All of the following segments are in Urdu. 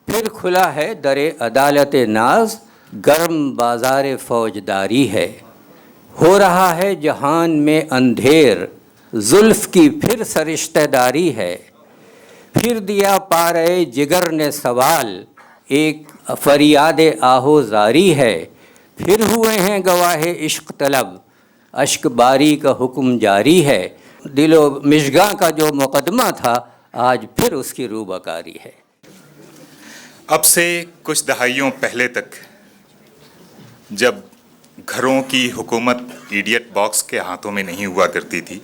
پھر کھلا ہے در عدالت ناز، گرم بازار فوجداری ہے۔ ہو رہا ہے جہان میں اندھیر، زلف کی پھر سرشتہ داری ہے۔ پھر دیا پارے جگر نے سوال، ایک فریاد آہو زاری ہے۔ پھر ہوئے ہیں گواہ عشق طلب، اشک باری کا حکم جاری ہے۔ دل و مشگاں کا جو مقدمہ تھا، آج پھر اس کی روبکاری ہے۔ اب سے کچھ دہائیوں پہلے تک جب گھروں کی حکومت ایڈیٹ باکس کے ہاتھوں میں نہیں ہوا کرتی تھی،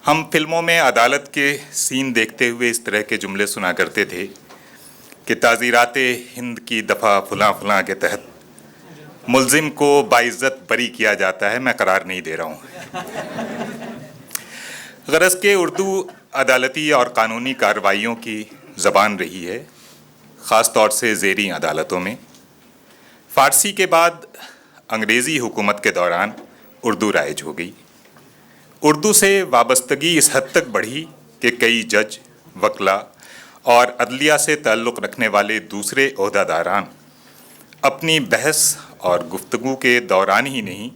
ہم فلموں میں عدالت کے سین دیکھتے ہوئے اس طرح کے جملے سنا کرتے تھے کہ تعزیرات ہند کی دفعہ فلاں فلاں کے تحت ملزم کو باعزت بری کیا جاتا ہے، میں قرار نہیں دے رہا ہوں۔ غرض کہ اردو عدالتی اور قانونی کارروائیوں کی زبان رہی ہے، خاص طور سے زیریں عدالتوں میں۔ فارسی کے بعد انگریزی حکومت کے دوران اردو رائج ہو گئی۔ اردو سے وابستگی اس حد تک بڑھی کہ کئی جج، وکلا اور عدلیہ سے تعلق رکھنے والے دوسرے عہدیداران اپنی بحث اور گفتگو کے دوران ہی نہیں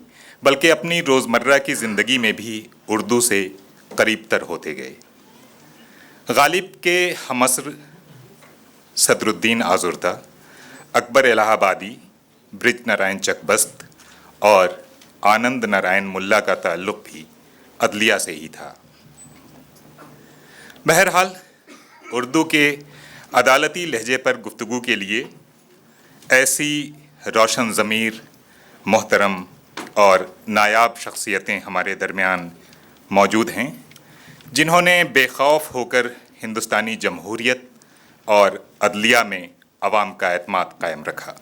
بلکہ اپنی روزمرہ کی زندگی میں بھی اردو سے قریب تر ہوتے گئے۔ غالب کے ہم عصر صدر الدین آزردہ، اکبر الہ آبادی، برج نارائن چکبست اور آنند نارائن ملا کا تعلق بھی عدلیہ سے ہی تھا۔ بہرحال اردو کے عدالتی لہجے پر گفتگو کے لیے ایسی روشن ضمیر، محترم اور نایاب شخصیتیں ہمارے درمیان موجود ہیں جنہوں نے بے خوف ہو کر ہندوستانی جمہوریت اور عدلیہ میں عوام کا اعتماد قائم رکھا۔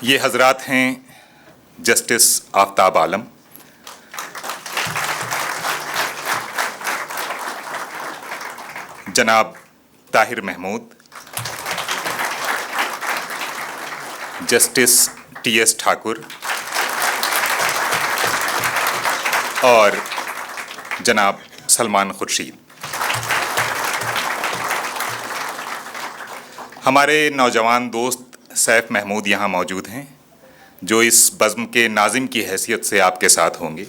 یہ حضرات ہیں جسٹس آفتاب عالم، جناب Tahir Mahmood, justice T S Thakur اور جناب سلمان خورشید۔ ہمارے نوجوان دوست سیف محمود یہاں موجود ہیں جو اس بزم کے ناظم کی حیثیت سے آپ کے ساتھ ہوں گے۔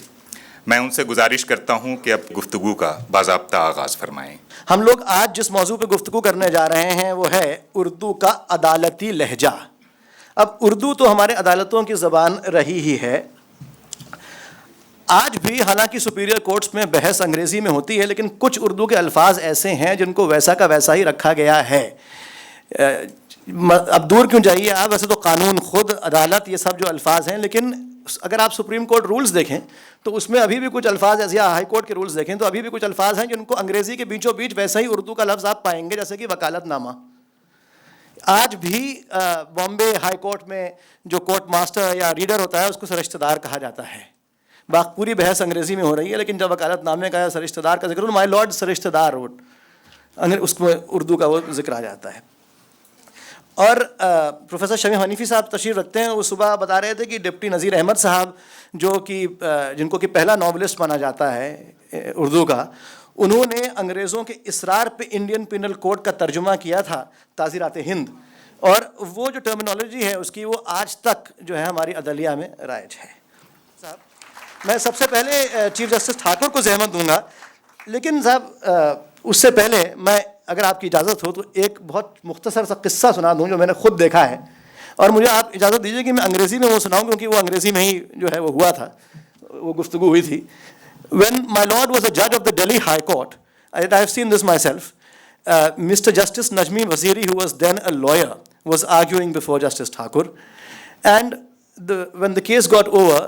میں ان سے گزارش کرتا ہوں کہ اب گفتگو کا باضابطہ آغاز فرمائیں۔ ہم لوگ آج جس موضوع پہ گفتگو کرنے جا رہے ہیں وہ ہے اردو کا عدالتی لہجہ۔ اب اردو تو ہمارے عدالتوں کی زبان رہی ہی ہے، آج بھی حالانکہ سپیریئر کورٹس میں بحث انگریزی میں ہوتی ہے، لیکن کچھ اردو کے الفاظ ایسے ہیں جن کو ویسا کا ویسا ہی رکھا گیا ہے۔ اب دور کیوں جائیے آپ، ویسے تو قانون، خود، عدالت، یہ سب جو الفاظ ہیں، لیکن اگر آپ سپریم کورٹ رولز دیکھیں تو اس میں ابھی بھی کچھ الفاظ ایسے، یا ہائی کورٹ کے رولز دیکھیں تو ابھی بھی کچھ الفاظ ہیں جن کو انگریزی کے بیچوں بیچ ویسا ہی اردو کا لفظ آپ پائیں گے، جیسے کہ وکالت نامہ۔ آج بھی بامبے ہائی کورٹ میں جو کورٹ ماسٹر یا ریڈر ہوتا ہے اس کو سرشتہ دار کہا جاتا ہے۔ پوری بحث انگریزی میں ہو رہی ہے، لیکن جب وکالت نامے کا سرشتہ دار کا ذکر ہو، مائی لارڈ سرشتہ دار روڈ، اس میں اردو کا وہ ذکر آ جاتا ہے۔ اور پروفیسر شمیم حنیفی صاحب تشریف رکھتے ہیں، وہ صبح بتا رہے تھے کہ ڈپٹی نذیر احمد صاحب جو کہ جن کو کہ پہلا ناولسٹ مانا جاتا ہے اردو کا، انہوں نے انگریزوں کے اصرار پہ انڈین پینل کوڈ کا ترجمہ کیا تھا تعزیرات ہند، اور وہ جو ٹرمینالوجی ہے اس کی وہ آج تک جو ہے ہماری عدلیہ میں رائج ہے۔ صاحب میں سب سے پہلے چیف جسٹس ٹھاکر کو زحمت دوں گا، لیکن صاحب اس سے پہلے میں اگر آپ کی اجازت ہو تو ایک بہت مختصر سا قصہ سنا دوں جو میں نے خود دیکھا ہے، اور مجھے آپ اجازت دیجیے کہ میں انگریزی میں وہ سناؤں کیونکہ وہ انگریزی میں ہی جو ہے وہ ہوا تھا، وہ گفتگو ہوئی تھی۔ When my lord was a judge of the Delhi High Court, I have seen this myself, Mr. Justice Najmi Waziri, who was then a lawyer, was arguing before Justice Thakur, and when the case got over,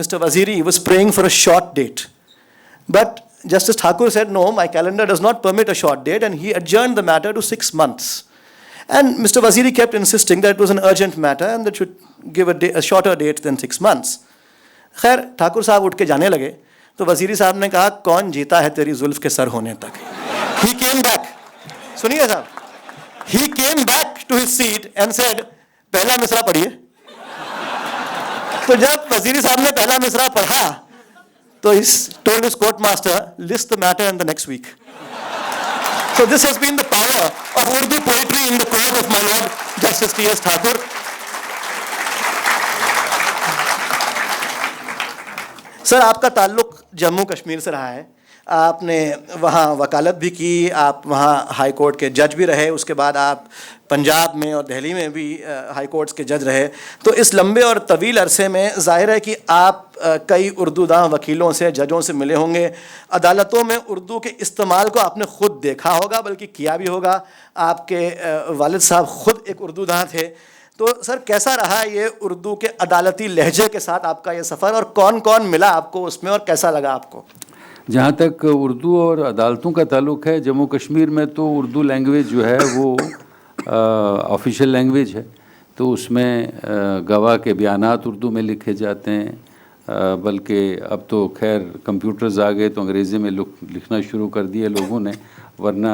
Mr. Waziri was praying for a short date, but Justice Thakur said, no, my calendar does not permit a short date, and he adjourned the matter to 6 months. And Mr. Waziri kept insisting that it was an urgent matter and that should give a shorter date than 6 months. خیر ٹھاکر صاحب اٹھ کے جانے لگے تو وزیری صاحب نے کہا کون جیتا ہے تیری زلف کے سر ہونے تک. He came back. سنیے صاحب, he came back to his seat and said, پہلا مصرع پڑھیے. تو جب وزیری صاحب نے پہلا مصرع پڑھا So he told his court master, list the matter in the next week. So this has been the power of Urdu poetry in the court of my Lord Justice T.S. Thakur. سر آپ کا تعلق جموں کشمیر سے رہا ہے, آپ نے وہاں وکالت بھی کی, آپ وہاں ہائی کورٹ کے جج بھی رہے, اس کے بعد آپ پنجاب میں اور دہلی میں بھی ہائی کورٹس کے جج رہے. تو اس لمبے اور طویل عرصے میں ظاہر ہے کہ آپ کئی اردو داں وکیلوں سے, ججوں سے ملے ہوں گے. عدالتوں میں اردو کے استعمال کو آپ نے خود دیکھا ہوگا, بلکہ کیا بھی ہوگا. آپ کے والد صاحب خود ایک اردو داں تھے. تو سر کیسا رہا یہ اردو کے عدالتی لہجے کے ساتھ آپ کا یہ سفر, اور کون کون ملا آپ کو اس میں اور کیسا لگا آپ کو؟ جہاں تک اردو اور عدالتوں کا تعلق ہے, جموں کشمیر میں تو اردو لینگویج جو ہے وہ آفیشیل لینگویج ہے, تو اس میں گواہ کے بیانات اردو میں لکھے جاتے ہیں, بلکہ اب تو خیر کمپیوٹرز آ گئے تو انگریزی میں لکھنا شروع کر دیے لوگوں نے, ورنہ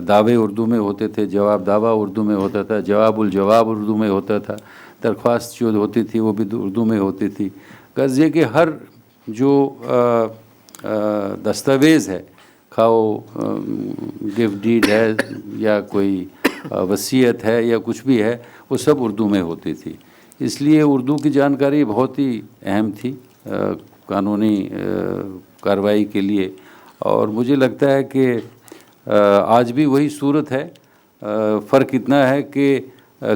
دعوے اردو میں ہوتے تھے, جواب دعویٰ اردو میں ہوتا تھا, جواب الجواب اردو میں ہوتا تھا, درخواست جو ہوتی تھی وہ بھی اردو میں ہوتی تھی. غرض یہ کہ ہر جو دستاویز ہے, خواہ گفٹ ڈیڈ ہے یا کوئی وصیت ہے یا کچھ بھی ہے, وہ سب اردو میں ہوتی تھی. اس لیے اردو کی جانکاری بہت ہی اہم تھی قانونی کارروائی کے لیے, اور مجھے لگتا ہے کہ آج بھی وہی صورت ہے. فرق اتنا ہے کہ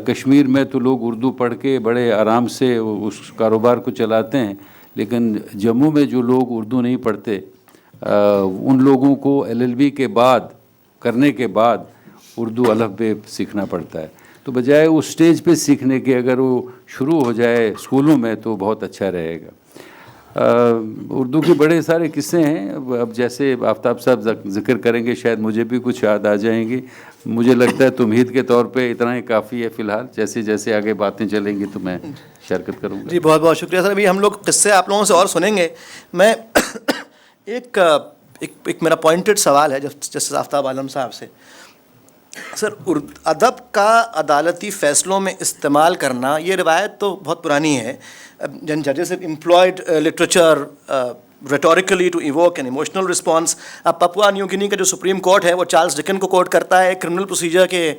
کشمیر میں تو لوگ اردو پڑھ کے بڑے آرام سے اس کاروبار کو چلاتے ہیں, لیکن جموں میں جو لوگ اردو نہیں پڑھتے ان لوگوں کو LLB کے بعد کرنے کے بعد اردو الف بے سیکھنا پڑتا ہے. تو بجائے اس سٹیج پہ سیکھنے کے اگر وہ شروع ہو جائے اسکولوں میں تو بہت اچھا رہے گا. اردو کے بڑے سارے قصے ہیں, اب جیسے آفتاب صاحب ذکر کریں گے شاید مجھے بھی کچھ یاد آ جائیں گے. مجھے لگتا ہے تمہید کے طور پہ اتنا ہی کافی ہے فی الحال, جیسے جیسے آگے باتیں چلیں گی تو میں شرکت کروں گا. جی بہت بہت شکریہ سر. ابھی ہم لوگ قصے آپ لوگوں سے اور سنیں گے. میں ایک میرا پوائنٹڈ سوال ہے جسٹس آفتاب عالم صاحب سے. سر ادب کا عدالتی فیصلوں میں استعمال کرنا, یہ روایت تو بہت پرانی ہے. جن ججز have employed literature rhetorically to evoke an emotional response. اب پپوا نیو گنی کا جو سپریم کورٹ ہے وہ چارلز ڈکن کو کوٹ کرتا ہے کرمنل پروسیجر کے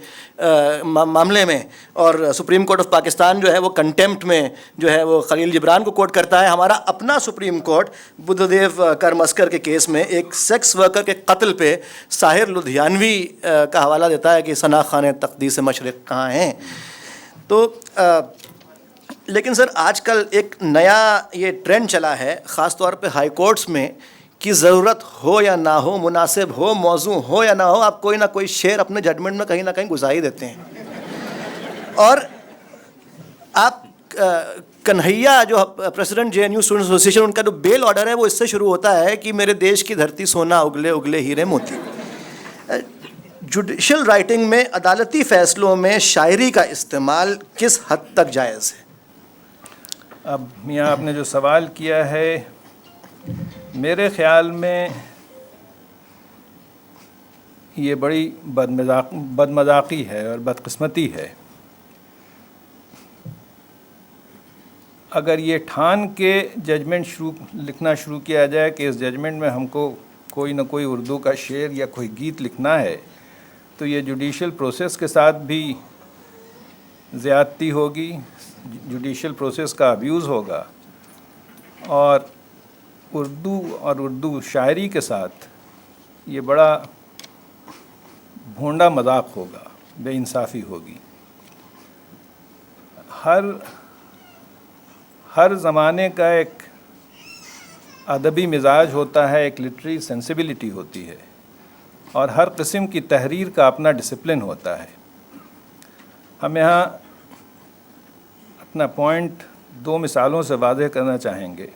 معاملے میں, اور سپریم کورٹ آف پاکستان جو ہے وہ کنٹیمپٹ میں جو ہے وہ خلیل جبران کو کوٹ کرتا ہے. ہمارا اپنا سپریم کورٹ بدھ دیو کرمسکر کے کیس میں ایک سیکس ورکر کے قتل پہ ساحر لدھیانوی کا حوالہ دیتا ہے کہ ثنا خان تقدیس مشرق کہاں ہیں. تو لیکن سر آج کل ایک نیا یہ ٹرینڈ چلا ہے, خاص طور پہ ہائی کورٹس میں, کہ ضرورت ہو یا نہ ہو, مناسب ہو, موضوع ہو یا نہ ہو, آپ کوئی نہ کوئی شعر اپنے ججمنٹ میں کہیں نہ کہیں گزار ہی دیتے ہیں. اور آپ کنہیا جو پریزیڈنٹ JNU اسٹوڈنٹ ایسوسیشن, ان کا جو بیل آرڈر ہے وہ اس سے شروع ہوتا ہے کہ میرے دیش کی دھرتی سونا اگلے اگلے ہیرے موتی. جوڈیشل رائٹنگ میں عدالتی فیصلوں میں شاعری کا استعمال کس حد تک جائز ہے؟ اب میاں آپ نے جو سوال کیا ہے, میرے خیال میں یہ بڑی بدمذاقی ہے اور بدقسمتی ہے. اگر یہ ٹھان کے ججمنٹ لکھنا شروع کیا جائے کہ اس ججمنٹ میں ہم کو کوئی نہ کوئی اردو کا شعر یا کوئی گیت لکھنا ہے, تو یہ جوڈیشل پروسیس کے ساتھ بھی زیادتی ہوگی, جوڈیشل پروسیس کا ابیوز ہوگا, اور اردو شاعری کے ساتھ یہ بڑا بھونڈا مذاق ہوگا, بے انصافی ہوگی. ہر زمانے کا ایک ادبی مزاج ہوتا ہے, ایک لٹری سینسیبلٹی ہوتی ہے, اور ہر قسم کی تحریر کا اپنا ڈسپلن ہوتا ہے. ہم یہاں اپنا پوائنٹ 2 مثالوں سے واضح کرنا چاہیں گے.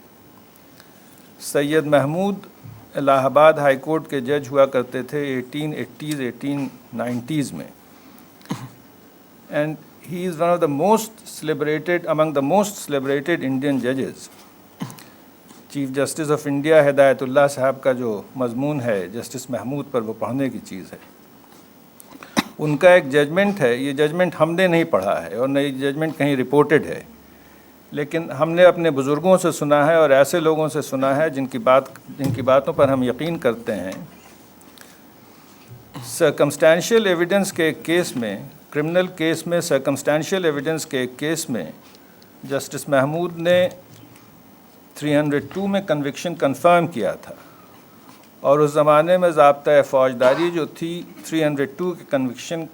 سید محمود الہ آباد ہائی کورٹ کے جج ہوا کرتے تھے 1880s 1890s میں, and he is one of the most celebrated Umang the most celebrated Indian ججز. چیف جسٹس آف انڈیا ہدایت اللہ صاحب کا جو مضمون ہے جسٹس محمود پر, وہ پڑھنے کی چیز ہے. ان کا ایک ججمنٹ ہے, یہ ججمنٹ ہم نے نہیں پڑھا ہے اور نہ یہ ججمنٹ کہیں رپورٹڈ ہے, لیکن ہم نے اپنے بزرگوں سے سنا ہے اور ایسے لوگوں سے سنا ہے جن کی باتوں پر ہم یقین کرتے ہیں. سرکمسٹینشیل ایویڈنس کے ایک کیس میں، کرمنل کیس میں سرکمسٹینشیل ایویڈنس کے ایک کیس میں جسٹس محمود نے 302 میں کنوکشن کنفرم کیا تھا، اور اس زمانے میں ضابطۂ فوجداری جو تھی 302 کے کنوکشن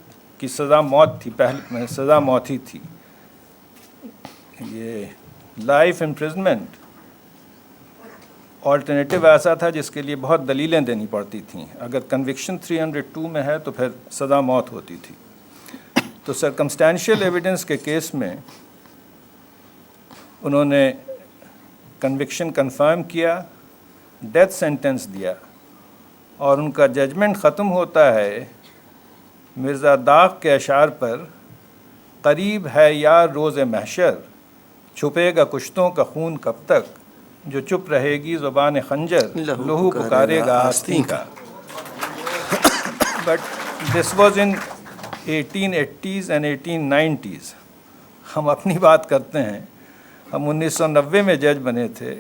کی سزا موت تھی، پہلی سزا موت ہی تھی. یہ لائف امپریزنمنٹ آلٹرنیٹیو ایسا تھا جس کے لیے بہت دلیلیں دینی پڑتی تھیں. اگر کنوکشن 302 میں ہے تو پھر سزا موت ہوتی تھی. تو سرکمسٹینشیل ایویڈنس کے کیس میں انہوں نے کنوکشن کنفرم کیا، ڈیتھ سینٹنس دیا، اور ان کا ججمنٹ ختم ہوتا ہے مرزا داغ کے اشعار پر: قریب ہے یار روز محشر، چھپے گا کشتوں کا خون کب تک، جو چپ رہے گی زبان خنجر، لہو پکارے گا آستین کا. But this was in 1880s and 1890s. ہم اپنی بات کرتے ہیں، ہم 1990 میں جج بنے تھے.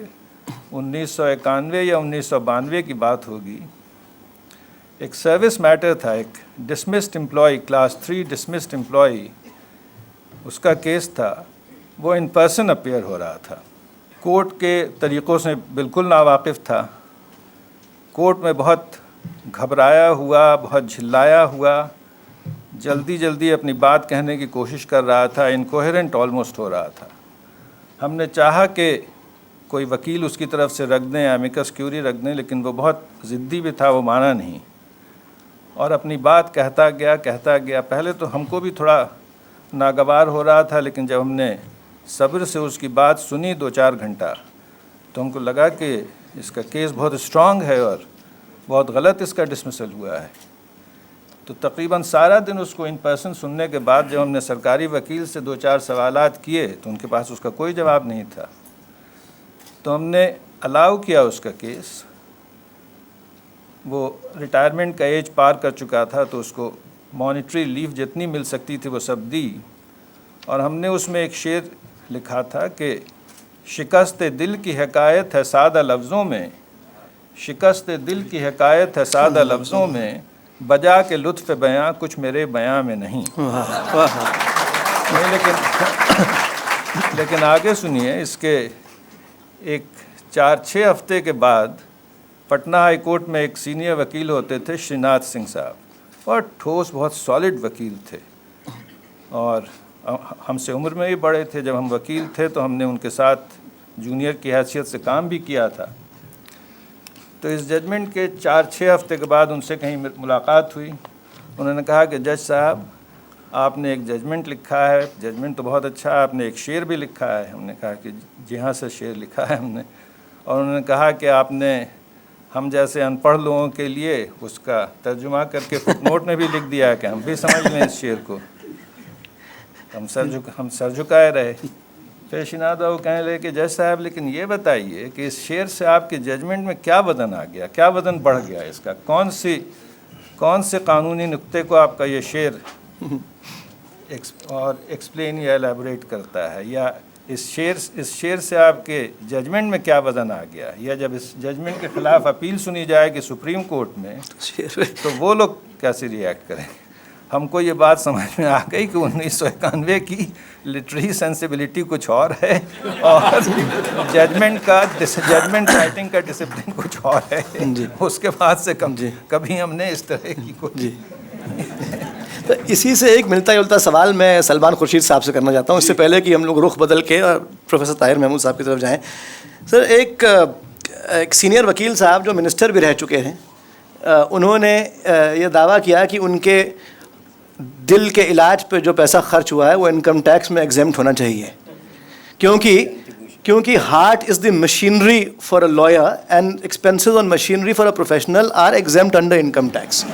1991 یا 1992 کی بات ہوگی. ایک سروس میٹر تھا، ایک dismissed employee, class 3 dismissed employee, اس کا کیس تھا. وہ ان پرسن اپیئر ہو رہا تھا. کورٹ کے طریقوں سے بالکل ناواقف تھا. کورٹ میں بہت گھبرایا ہوا، بہت جھلایا ہوا، جلدی اپنی بات کہنے کی کوشش کر رہا تھا. انکوہرنٹ آلموسٹ ہو رہا تھا. ہم نے چاہا کہ کوئی وکیل اس کی طرف سے رکھ دیں، ایمیکس کیوری رکھ دیں، لیکن وہ بہت ضدی بھی تھا، وہ مانا نہیں اور اپنی بات کہتا گیا. پہلے تو ہم کو بھی تھوڑا ناگوار ہو رہا تھا، لیکن جب ہم نے صبر سے اس کی بات سنی 2-4 گھنٹہ، تو ہم کو لگا کہ اس کا کیس بہت اسٹرانگ ہے اور بہت غلط اس کا ڈسمسل ہوا ہے. تو تقریباً سارا دن اس کو ان پرسن سننے کے بعد جب ہم نے سرکاری وکیل سے 2-4 سوالات کیے تو ان کے پاس اس کا کوئی جواب نہیں تھا. تو ہم نے الاؤ کیا اس کا کیس. وہ ریٹائرمنٹ کا ایج پار کر چکا تھا، تو اس کو مانیٹری لیو جتنی مل سکتی تھی وہ سب دی. اور ہم نے اس میں ایک شعر لکھا تھا کہ شکست دل کی حکایت ہے سادہ لفظوں میں، شکست دل کی حکایت ہے سادہ لفظوں میں، بجا کے لطف بیاں کچھ میرے بیاں میں نہیں. لیکن آگے سنیے. اس کے ایک 4-6 ہفتے کے بعد پٹنہ ہائی کورٹ میں ایک سینئر وکیل ہوتے تھے، شری ناتھ سنگھ صاحب. بہت ٹھوس، بہت سالڈ وکیل تھے، اور ہم سے عمر میں بھی بڑے تھے. جب ہم وکیل تھے تو ہم نے ان کے ساتھ جونیئر کی حیثیت سے کام بھی کیا تھا. تو اس ججمنٹ کے 4-6 ہفتے کے بعد ان سے کہیں ملاقات ہوئی. انہوں نے کہا کہ جج صاحب، آپ نے ایک ججمنٹ لکھا ہے، ججمنٹ تو بہت اچھا ہے، آپ نے ایک شعر بھی لکھا ہے. ہم نے کہا کہ جی ہاں سر، شعر لکھا ہے ہم نے. اور انہوں نے کہا کہ آپ نے ہم جیسے ان پڑھ لوگوں کے لیے اس کا ترجمہ کر کے فٹ نوٹ میں بھی لکھ دیا ہے کہ ہم بھی سمجھ لیں اس شعر کو. ہم سر جھکائے رہے. پھر شیناد بابو کہنے لگے کہ جج صاحب، لیکن یہ بتائیے کہ اس شعر سے آپ کے ججمنٹ میں کیا وزن آ گیا، کیا وزن بڑھ گیا اس کا، کون سے قانونی نقطے کو آپ کا یہ شعر اور ایکسپلین یا ایلیبوریٹ کرتا ہے، یا اس شعر سے آپ کے ججمنٹ میں کیا وزن آ گیا، یا جب اس ججمنٹ کے خلاف اپیل سنی جائے کہ سپریم کورٹ میں، تو وہ لوگ کیسے ریئیکٹ کریں. ہم کو یہ بات سمجھ میں آ گئی کہ 1991 کی لٹری سینسیبلٹی کچھ اور ہے اور ججمنٹ رائٹنگ کا ڈسپلن کچھ اور ہے. اس کے بعد سے کبھی ہم نے اس طرح کی کوئی تو اسی سے ایک ملتا جلتا سوال میں سلمان خورشید صاحب سے کرنا چاہتا ہوں، اس سے پہلے کہ ہم لوگ رخ بدل کے اور پروفیسر طاہر محمود صاحب کی طرف جائیں. سر، ایک سینئر وکیل صاحب جو منسٹر بھی رہ چکے ہیں، انہوں نے یہ دعویٰ کیا کہ ان کے دل کے علاج پہ جو پیسہ خرچ ہوا ہے وہ انکم ٹیکس میں ایگزمپٹ ہونا چاہیے، کیونکہ heart is the machinery for a lawyer and expenses on machinery for a professional are exempt under income tax.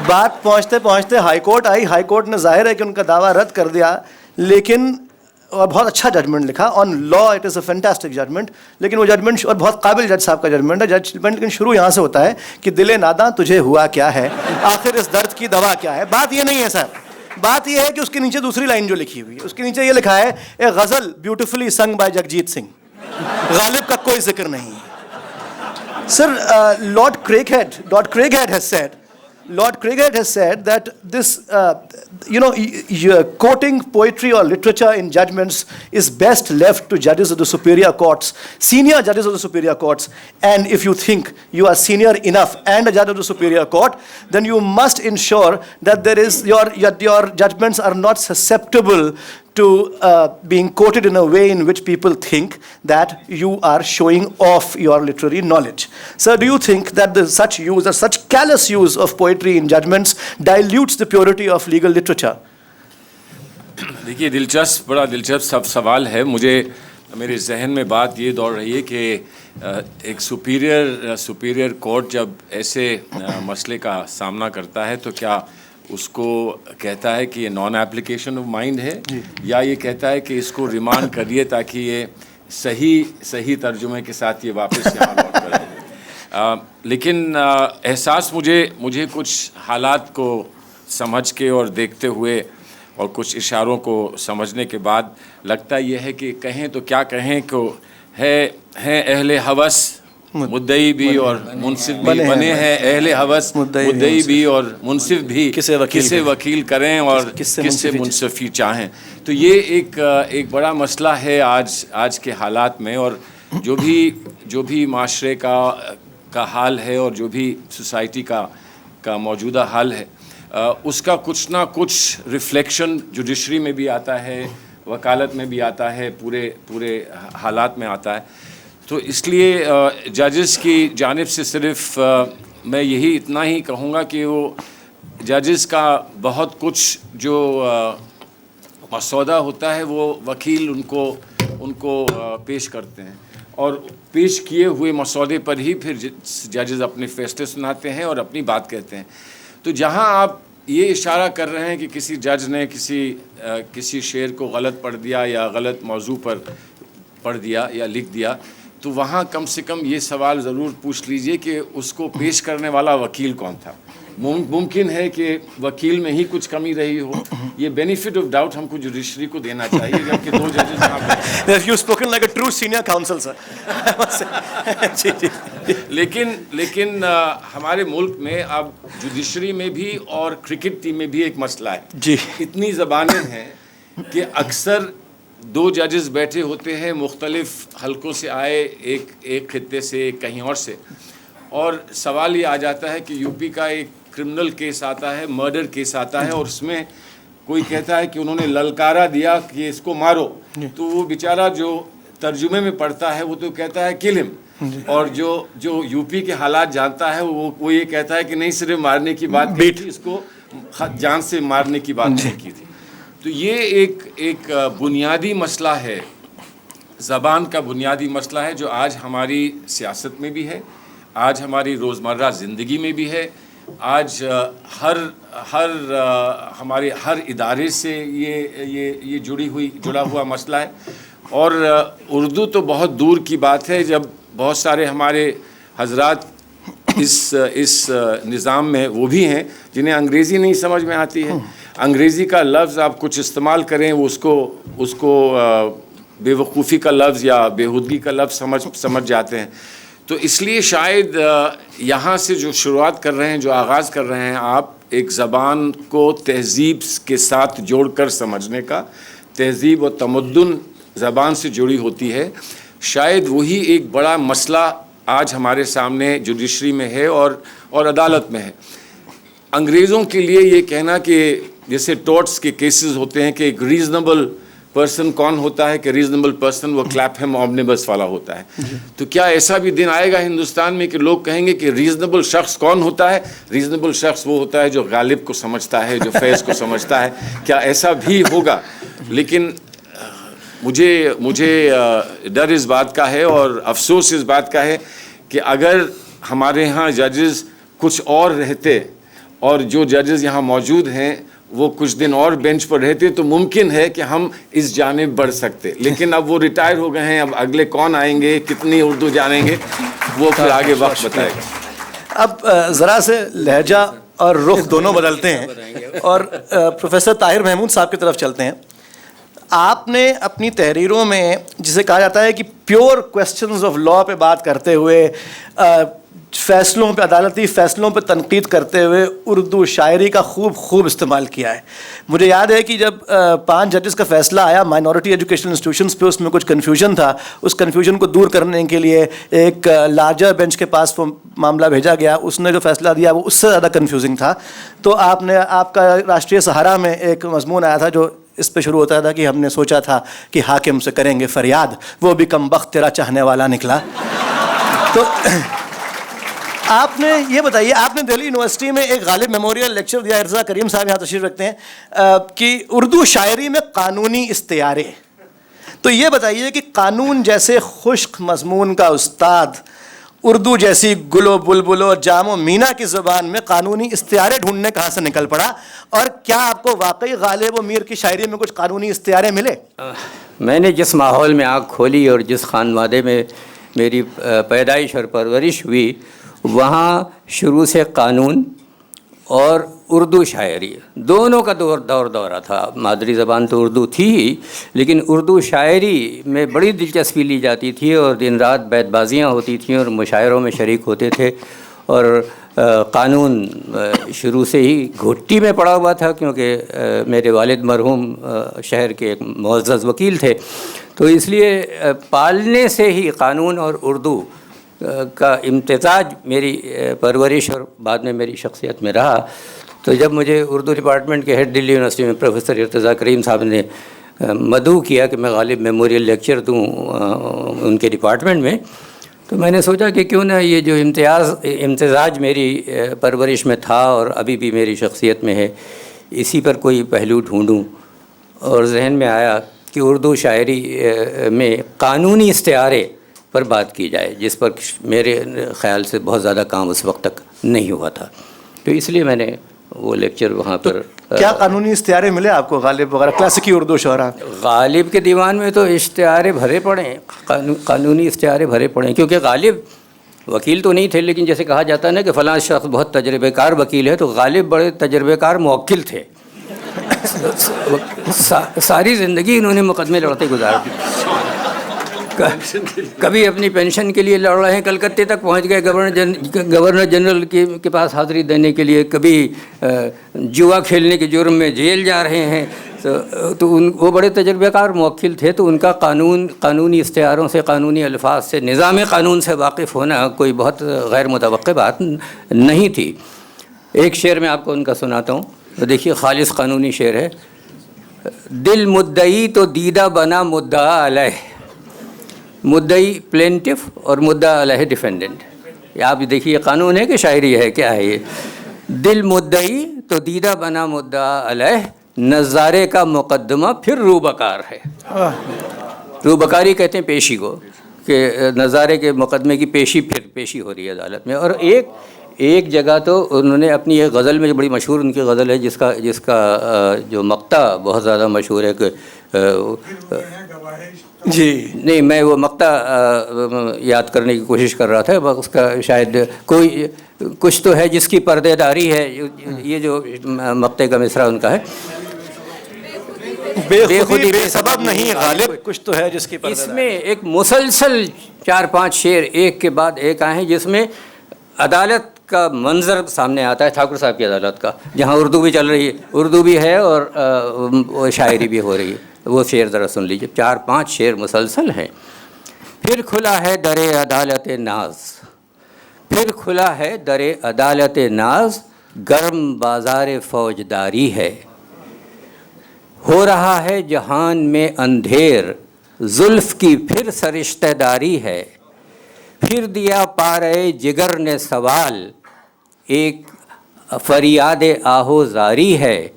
بات پہنچتے پہنچتے ہائی کورٹ آئی. ہائی کورٹ نے ظاہر ہے کہ ان کا دعویٰ رد کر دیا، لیکن اور بہت اچھا ججمنٹ لکھا on law. It is a fantastic judgement. لیکن وہ ججمنٹ، اور بہت قابل جج صاحب کا ججمنٹ ہے ججمنٹ، لیکن شروع یہاں سے ہوتا ہے کہ دل ناداں تجھے ہوا کیا ہے، آخر اس درد کی دوا کیا ہے. بات یہ نہیں ہے سر، بات یہ ہے کہ اس کے نیچے دوسری لائن جو لکھی ہوئی ہے, اس کے نیچے یہ لکھا ہے اے غزل بیوٹیفلی سنگ بائی جگجیت سنگھ, غالب کا کوئی ذکر نہیں. Sir, Lord Craighead has said that this, quoting poetry or literature in judgments is best left to judges of the superior courts, senior judges of the superior courts. And if you think you are senior enough and a judge of the superior court, then you must ensure that there is your judgments are not susceptible to being quoted in a way in which people think that you are showing off your literary knowledge. Sir, do you think that such use or such callous use of poetry in judgments dilutes the purity of legal literature? دیکھیے بڑا دلچسپ سوال ہے. میرے ذہن میں بات یہ دوڑ رہی ہے کہ ایک سپیریئر کورٹ جب ایسے مسئلے کا سامنا کرتا ہے تو کیا اس کو کہتا ہے کہ یہ نان ایپلیکیشن آف مائنڈ ہے, یا یہ کہتا ہے کہ اس کو ریمانڈ کریے تاکہ یہ صحیح ترجمے کے ساتھ یہ واپس یہاں لوٹ کر آئے. لیکن احساس مجھے کچھ حالات کو سمجھ کے اور دیکھتے ہوئے اور کچھ اشاروں کو سمجھنے کے بعد لگتا یہ ہے کہ کہیں تو کیا کہیں کہ ہیں اہل ہوس مدعی بھی اور منصف بھی بنے ہیں, اہل ہوس مدعی بھی اور منصف بھی, کسے وکیل کریں اور کس سے منصفی چاہیں. تو یہ ایک بڑا مسئلہ ہے آج کے حالات میں, اور جو بھی معاشرے کا حال ہے اور جو بھی سوسائٹی کا موجودہ حال ہے, اس کا کچھ نہ کچھ ریفلیکشن جوڈیشری میں بھی آتا ہے, وکالت میں بھی آتا ہے, پورے حالات میں آتا ہے. تو اس لیے ججز کی جانب سے صرف میں یہی اتنا ہی کہوں گا کہ وہ ججز کا بہت کچھ جو مسودہ ہوتا ہے وہ وکیل ان کو پیش کرتے ہیں, اور پیش کیے ہوئے مسودے پر ہی پھر ججز اپنے فیصلے سناتے ہیں اور اپنی بات کہتے ہیں. تو جہاں آپ یہ اشارہ کر رہے ہیں کہ کسی جج نے کسی شعر کو غلط پڑھ دیا یا غلط موضوع پر پڑھ دیا یا لکھ دیا, تو وہاں کم سے کم یہ سوال ضرور پوچھ لیجئے کہ اس کو پیش کرنے والا وکیل کون تھا. ممکن ہے کہ وکیل میں ہی کچھ کمی رہی ہو. یہ بینیفٹ آف ڈاؤٹ ہم کو جوڈیشری کو دینا چاہیے, جبکہ دو ججز یہاں پہ You spoken like a true senior counsel, sir. لیکن ہمارے ملک میں اب جوڈیشری میں بھی اور کرکٹ ٹیم میں بھی ایک مسئلہ ہے. جی, اتنی زبانیں ہیں کہ اکثر دو ججز بیٹھے ہوتے ہیں مختلف حلقوں سے آئے, ایک خطے سے کہیں اور سے, اور سوال یہ آ جاتا ہے کہ یو پی کا ایک کرمنل کیس آتا ہے, مرڈر کیس آتا ہے, اور اس میں کوئی کہتا ہے کہ انہوں نے للکارا دیا کہ اس کو مارو, تو وہ بیچارہ جو ترجمے میں پڑھتا ہے وہ تو کہتا ہے کل ہم, اور جو یو پی کے حالات جانتا ہے وہ یہ کہتا ہے کہ نہیں, صرف مارنے کی بات کی تھی, اس کو جان سے مارنے کی بات نہیں کی تھی. تو یہ ایک بنیادی مسئلہ ہے, زبان کا بنیادی مسئلہ ہے, جو آج ہماری سیاست میں بھی ہے, آج ہماری روزمرہ زندگی میں بھی ہے, آج ہمارے ہر ادارے سے یہ جڑا ہوا مسئلہ ہے. اور اردو تو بہت دور کی بات ہے, جب بہت سارے ہمارے حضرات اس نظام میں وہ بھی ہیں جنہیں انگریزی نہیں سمجھ میں آتی ہے. انگریزی کا لفظ آپ کچھ استعمال کریں وہ اس کو بے وقوفی کا لفظ یا بےہودگی کا لفظ سمجھ جاتے ہیں. تو اس لیے شاید یہاں سے جو شروعات کر رہے ہیں, جو آغاز کر رہے ہیں آپ, ایک زبان کو تہذیب کے ساتھ جوڑ کر سمجھنے کا, تہذیب و تمدن زبان سے جڑی ہوتی ہے, شاید وہی ایک بڑا مسئلہ آج ہمارے سامنے جوڈیشری میں ہے اور عدالت میں ہے. انگریزوں کے لیے یہ کہنا کہ جیسے ٹورٹس کے کیسز ہوتے ہیں کہ ایک ریزنیبل پرسن کون ہوتا ہے, کہ ریزنیبل پرسن وہ کلیپہم آمنیبس والا ہوتا ہے. تو کیا ایسا بھی دن آئے گا ہندوستان میں کہ لوگ کہیں گے کہ ریزنیبل شخص کون ہوتا ہے؟ ریزنیبل شخص وہ ہوتا ہے جو غالب کو سمجھتا ہے, جو فیض کو سمجھتا ہے. کیا ایسا بھی ہوگا؟ لیکن مجھے ڈر اس بات کا ہے اور افسوس اس بات کا ہے کہ اگر ہمارے ہاں ججز کچھ اور رہتے اور جو ججز یہاں موجود ہیں وہ کچھ دن اور بینچ پر رہتے تو ممکن ہے کہ ہم اس جانب بڑھ سکتے. لیکن اب وہ ریٹائر ہو گئے ہیں, اب اگلے کون آئیں گے, کتنی اردو جانیں گے, وہ پھر آگے وقت بتائے گا. اب ذرا سے لہجہ اور رخ دونوں بدلتے ہیں. اور پروفیسر طاہر محمود صاحب کی طرف چلتے ہیں. آپ نے اپنی تحریروں میں جسے کہا جاتا ہے کہ پیور کویسچنز آف لا پہ بات کرتے ہوئے, فیصلوں پہ, عدالتی فیصلوں پہ تنقید کرتے ہوئے اردو شاعری کا خوب استعمال کیا ہے. مجھے یاد ہے کہ جب 5 ججز کا فیصلہ آیا مائنورٹی ایجوکیشن انسٹیٹیوشنز پہ, اس میں کچھ کنفیوژن تھا. اس کنفیوژن کو دور کرنے کے لیے ایک لارجر بینچ کے پاس وہ معاملہ بھیجا گیا. اس نے جو فیصلہ دیا وہ اس سے زیادہ کنفیوزنگ تھا. تو آپ کا راشٹریہ سہارا میں ایک مضمون آیا تھا جو اس پہ شروع ہوتا تھا کہ ہم نے سوچا تھا کہ حاکم سے کریں گے فریاد, وہ بھی کم بخت تیرا چاہنے والا نکلا. تو آپ نے یہ بتائیے, آپ نے دہلی یونیورسٹی میں ایک غالب میموریل لیکچر دیا, ارزا کریم صاحب یہاں تشریف رکھتے ہیں, کہ اردو شاعری میں قانونی استعارے. تو یہ بتائیے کہ قانون جیسے خشک مضمون کا استاد اردو جیسی گل و بلبل و جام و مینا کی زبان میں قانونی استعارے ڈھونڈنے کہاں سے نکل پڑا, اور کیا آپ کو واقعی غالب و میر کی شاعری میں کچھ قانونی استعارے ملے؟ میں نے جس ماحول میں آنکھ کھولی اور جس خانوادے میں میری پیدائش اور پرورش ہوئی, وہاں شروع سے قانون اور اردو شاعری دونوں کا دورہ تھا. مادری زبان تو اردو تھی ہی, لیکن اردو شاعری میں بڑی دلچسپی لی جاتی تھی, اور دن رات بیت بازیاں ہوتی تھیں اور مشاعروں میں شریک ہوتے تھے. اور قانون شروع سے ہی گھٹی میں پڑا ہوا تھا, کیونکہ میرے والد مرحوم شہر کے ایک معزز وکیل تھے, تو اس لیے پالنے سے ہی قانون اور اردو کا امتزاج میری پرورش اور بعد میں میری شخصیت میں رہا. تو جب مجھے اردو ڈپارٹمنٹ کے ہیڈ دلی یونیورسٹی میں پروفیسر ارتضیٰ کریم صاحب نے مدعو کیا کہ میں غالب میموریل لیکچر دوں ان کے ڈپارٹمنٹ میں, تو میں نے سوچا کہ کیوں نہ یہ جو امتزاج میری پرورش میں تھا اور ابھی بھی میری شخصیت میں ہے, اسی پر کوئی پہلو ڈھونڈوں. اور ذہن میں آیا کہ اردو شاعری میں قانونی استعارے پر بات کی جائے, جس پر میرے خیال سے بہت زیادہ کام اس وقت تک نہیں ہوا تھا. تو اس لیے میں نے وہ لیکچر وہاں پر. کیا قانونی استعارے ملے آپ کو غالب وغیرہ کلاسیکی اردو شعراء؟ غالب کے دیوان میں تو اشتہارے بھرے پڑے ہیں, قانونی استعارے بھرے پڑے ہیں, کیونکہ غالب وکیل تو نہیں تھے, لیکن جیسے کہا جاتا ہے نا کہ فلاں شخص بہت تجربہ کار وکیل ہے, تو غالب بڑے تجربہ کار موکل تھے. ساری زندگی انہوں نے مقدمے لڑتے گزار دی. کبھی اپنی پینشن کے لیے لڑ رہے ہیں, کلکتے تک پہنچ گئے گورنر جنرل کے پاس حاضری دینے کے لیے, کبھی جوا کھیلنے کے جرم میں جیل جا رہے ہیں. تو وہ بڑے تجربہ کار موکل تھے, تو ان کا قانونی استعاروں سے, قانونی الفاظ سے, نظام قانون سے واقف ہونا کوئی بہت غیر متوقع بات نہیں تھی. ایک شعر میں آپ کو ان کا سناتا ہوں, تو دیکھیے خالص قانونی شعر ہے. دل مدعی تو دیدہ بنا مدعا علیہ, مدعی پلینٹف اور مدعا علیہ ڈیفینڈنٹ. آپ دیکھیے قانون ہے کہ شاعری ہے, کیا ہے یہ؟ دل مدعی تو دیدہ بنا مدعا علیہ, نظارے کا مقدمہ پھر روبکار ہے. روبکاری کہتے ہیں پیشی کو, کہ نظارے کے مقدمے کی پیشی ہو رہی ہے عدالت میں. اور ایک جگہ تو انہوں نے اپنی ایک غزل میں, جو بڑی مشہور ان کی غزل ہے, جس کا جو مقطع بہت زیادہ مشہور ہے, کہ جی نہیں, میں وہ مقطع یاد کرنے کی کوشش کر رہا تھا, اس کا شاید کوئی کچھ تو ہے جس کی پردے داری ہے, یہ جو مقطع کا مصرع ان کا ہے. بے خودی بے سبب نہیں غالب, کچھ تو ہے جس کی پردے. اس میں ایک مسلسل 4-5 شعر ایک کے بعد ایک آئے ہیں, جس میں عدالت کا منظر سامنے آتا ہے, ٹھاکر صاحب کی عدالت کا, جہاں اردو بھی چل رہی ہے, اردو بھی ہے اور شاعری بھی ہو رہی ہے. وہ شعر ذرا سن لیجیے, 4-5 شعر مسلسل ہیں. پھر کھلا ہے در عدالت ناز, پھر کھلا ہے در عدالت ناز, گرم بازار فوجداری ہے. ہو رہا ہے جہان میں اندھیر, زلف کی پھر سرشتہ داری ہے. پھر دیا پارے جگر نے سوال, ایک فریاد آہو زاری ہے.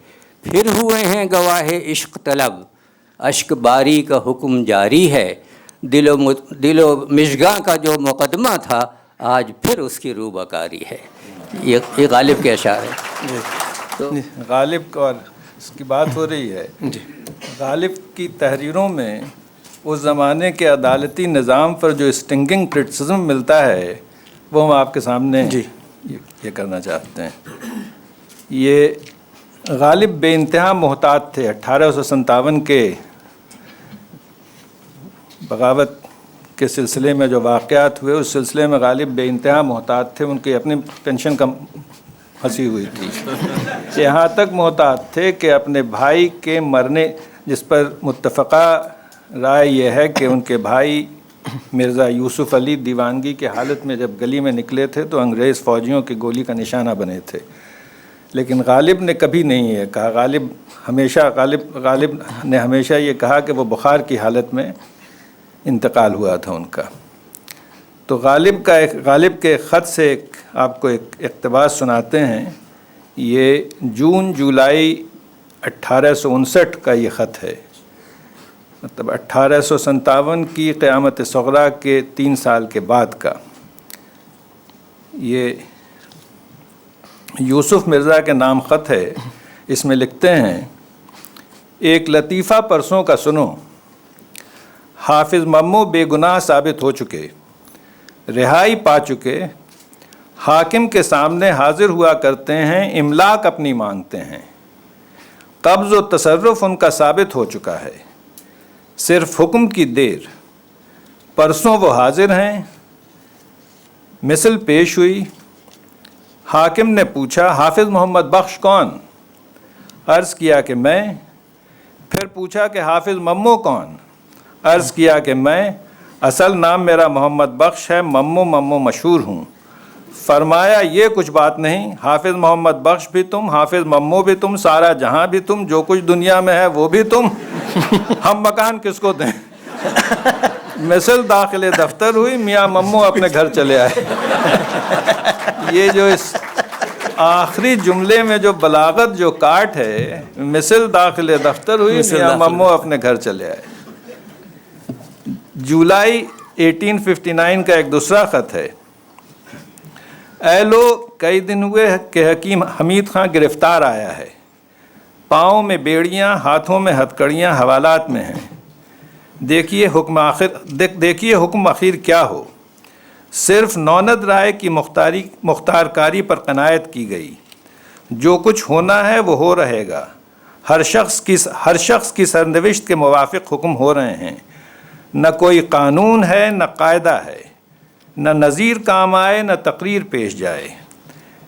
پھر ہوئے ہیں گواہ عشق طلب, اشک باری کا حکم جاری ہے. دل و مشگاں کا جو مقدمہ تھا, آج پھر اس کی روبکاری ہے. یہ غالب کے اشعار ہیں. تو غالب کا اس کی بات ہو رہی ہے. غالب کی تحریروں میں اس زمانے کے عدالتی نظام پر جو اسٹنگنگ کرٹیسزم ملتا ہے, وہ ہم آپ کے سامنے یہ کرنا چاہتے ہیں. یہ غالب بے انتہا محتاط تھے. 1857 کے بغاوت کے سلسلے میں جو واقعات ہوئے اس سلسلے میں غالب بے انتہا محتاط تھے. ان کی اپنی پینشن کم پھنسی ہوئی تھی. یہاں تک محتاط تھے کہ اپنے بھائی کے مرنے، جس پر متفقہ رائے یہ ہے کہ ان کے بھائی مرزا یوسف علی دیوانگی کے حالت میں جب گلی میں نکلے تھے تو انگریز فوجیوں کی گولی کا نشانہ بنے تھے. لیکن غالب نے کبھی نہیں یہ کہا. غالب نے ہمیشہ یہ کہا کہ وہ بخار کی حالت میں انتقال ہوا تھا ان کا. تو غالب کے خط سے آپ کو ایک اقتباس سناتے ہیں. یہ جون جولائی 1859 کا یہ خط ہے، مطلب 1857 کی قیامت صغریٰ کے 3 سال کے بعد کا. یہ یوسف مرزا کے نام خط ہے. اس میں لکھتے ہیں: ایک لطیفہ پرسوں کا سنو، حافظ ممو بے گناہ ثابت ہو چکے، رہائی پا چکے، حاکم کے سامنے حاضر ہوا کرتے ہیں، املاک اپنی مانگتے ہیں، قبض و تصرف ان کا ثابت ہو چکا ہے، صرف حکم کی دیر، پرسوں وہ حاضر ہیں. مثل پیش ہوئی، حاکم نے پوچھا حافظ محمد بخش کون؟ عرض کیا کہ میں. پھر پوچھا کہ حافظ ممو کون؟ عرض کیا کہ میں. اصل نام میرا محمد بخش ہے، ممو مشہور ہوں. فرمایا یہ کچھ بات نہیں، حافظ محمد بخش بھی تم، حافظ ممو بھی تم، سارا جہاں بھی تم، جو کچھ دنیا میں ہے وہ بھی تم. ہم مکان کس کو دیں؟ مثل داخل دفتر ہوئی، میاں ممو اپنے گھر چلے آئے. یہ جو اس آخری جملے میں جو بلاغت جو کاٹ ہے، مثل داخل دفتر ہوئی، میاں ممو اپنے گھر چلے آئے. جولائی 1859 کا ایک دوسرا خط ہے. اے لوگ، کئی دن ہوئے کہ حکیم حمید خان گرفتار آیا ہے. پاؤں میں بیڑیاں، ہاتھوں میں ہتکڑیاں حوالات میں ہیں. دیکھیے حکم اخیر کیا ہو. صرف نوند رائے کی مختار کاری پر قناعت کی گئی. جو کچھ ہونا ہے وہ ہو رہے گا. ہر شخص کی سرنوشت کے موافق حکم ہو رہے ہیں. نہ کوئی قانون ہے، نہ قاعدہ ہے، نہ نظیر کام آئے، نہ تقریر پیش جائے.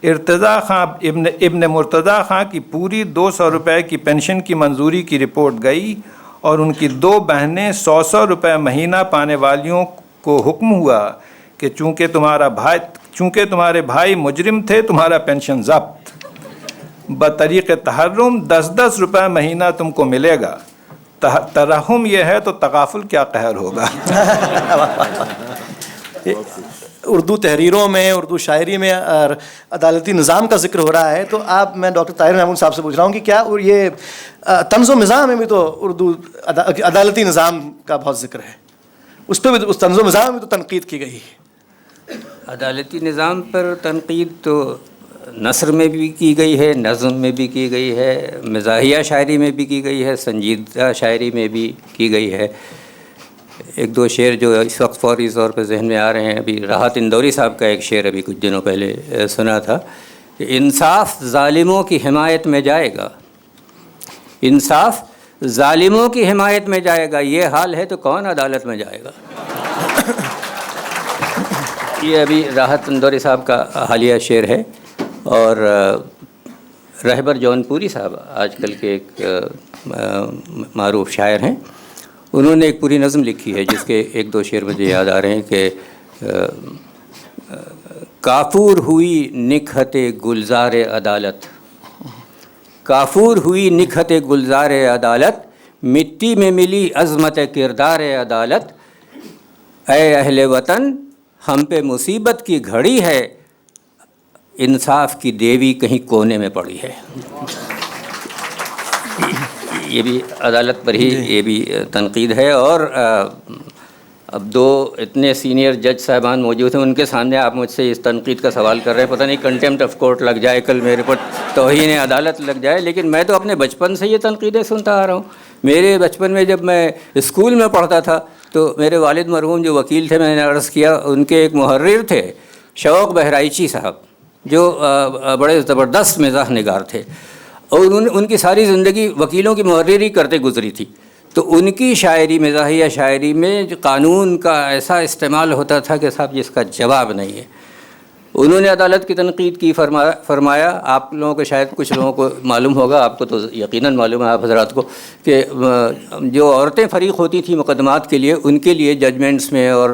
ارتضیٰ خان ابن مرتضیٰ خان کی پوری 200 روپے کی پینشن کی منظوری کی رپورٹ گئی اور ان کی 2 بہنیں 100 روپے مہینہ پانے والیوں کو حکم ہوا کہ چونکہ تمہارے بھائی مجرم تھے، تمہارا پینشن ضبط. بطریق تحرم 10 روپے مہینہ تم کو ملے گا. ترحم یہ ہے تو تغافل کیا قہر ہوگا. اردو تحریروں میں، اردو شاعری میں عدالتی نظام کا ذکر ہو رہا ہے، تو میں ڈاکٹر طاہر محمود صاحب سے پوچھ رہا ہوں کہ کیا یہ طنز و مزاح میں بھی تو اردو عدالتی نظام کا بہت ذکر ہے، اس پہ بھی اس طنز و مزاح میں تو تنقید کی گئی. عدالتی نظام پر تنقید تو نثر میں بھی کی گئی ہے، نظم میں بھی کی گئی ہے، مزاحیہ شاعری میں بھی کی گئی ہے، سنجیدہ شاعری میں بھی کی گئی ہے. ایک دو شعر جو اس وقت فوری طور پہ ذہن میں آ رہے ہیں، ابھی راحت اندوری صاحب کا ایک شعر ابھی کچھ دنوں پہلے سنا تھا کہ انصاف ظالموں کی حمایت میں جائے گا، انصاف ظالموں کی حمایت میں جائے گا. یہ حال ہے تو کون عدالت میں جائے گا. یہ ابھی راحت اندوری صاحب کا حالیہ شعر ہے. اور رہبر جون پوری صاحب آج کل کے ایک معروف شاعر ہیں، انہوں نے ایک پوری نظم لکھی ہے جس کے 1-2 شعر مجھے یاد آ رہے ہیں کہ کافور ہوئی نکہت گلزار عدالت، کافور ہوئی نکہت گلزار عدالت، مٹی میں ملی عظمت کردار عدالت. اے اہل وطن ہم پہ مصیبت کی گھڑی ہے، انصاف کی دیوی کہیں کونے میں پڑی ہے. یہ بھی عدالت پر ہی یہ بھی تنقید ہے. اور اب 2 اتنے سینئر جج صاحبان موجود ہیں، ان کے سامنے آپ مجھ سے اس تنقید کا سوال کر رہے ہیں. پتہ نہیں کنٹیمپٹ آف کورٹ لگ جائے، کل میرے پر توہین عدالت لگ جائے. لیکن میں تو اپنے بچپن سے یہ تنقیدیں سنتا آ رہا ہوں. میرے بچپن میں جب میں اسکول میں پڑھتا تھا تو میرے والد مرحوم جو وکیل تھے، میں نے عرض کیا، ان کے ایک محرر تھے شوق بہرائچی صاحب. جو بڑے زبردست مزاح نگار تھے، اور ان کی ساری زندگی وکیلوں کی محرری کرتے گزری تھی، تو ان کی شاعری، مزاحیہ شاعری میں جو قانون کا ایسا استعمال ہوتا تھا کہ صاحب جس کا جواب نہیں ہے۔ انہوں نے عدالت کی تنقید کی، فرمایا آپ لوگوں کو شاید کچھ لوگوں کو معلوم ہوگا، آپ کو تو یقیناً معلوم ہے آپ حضرات کو، کہ جو عورتیں فریق ہوتی تھیں مقدمات کے لیے، ان کے لیے ججمنٹس میں اور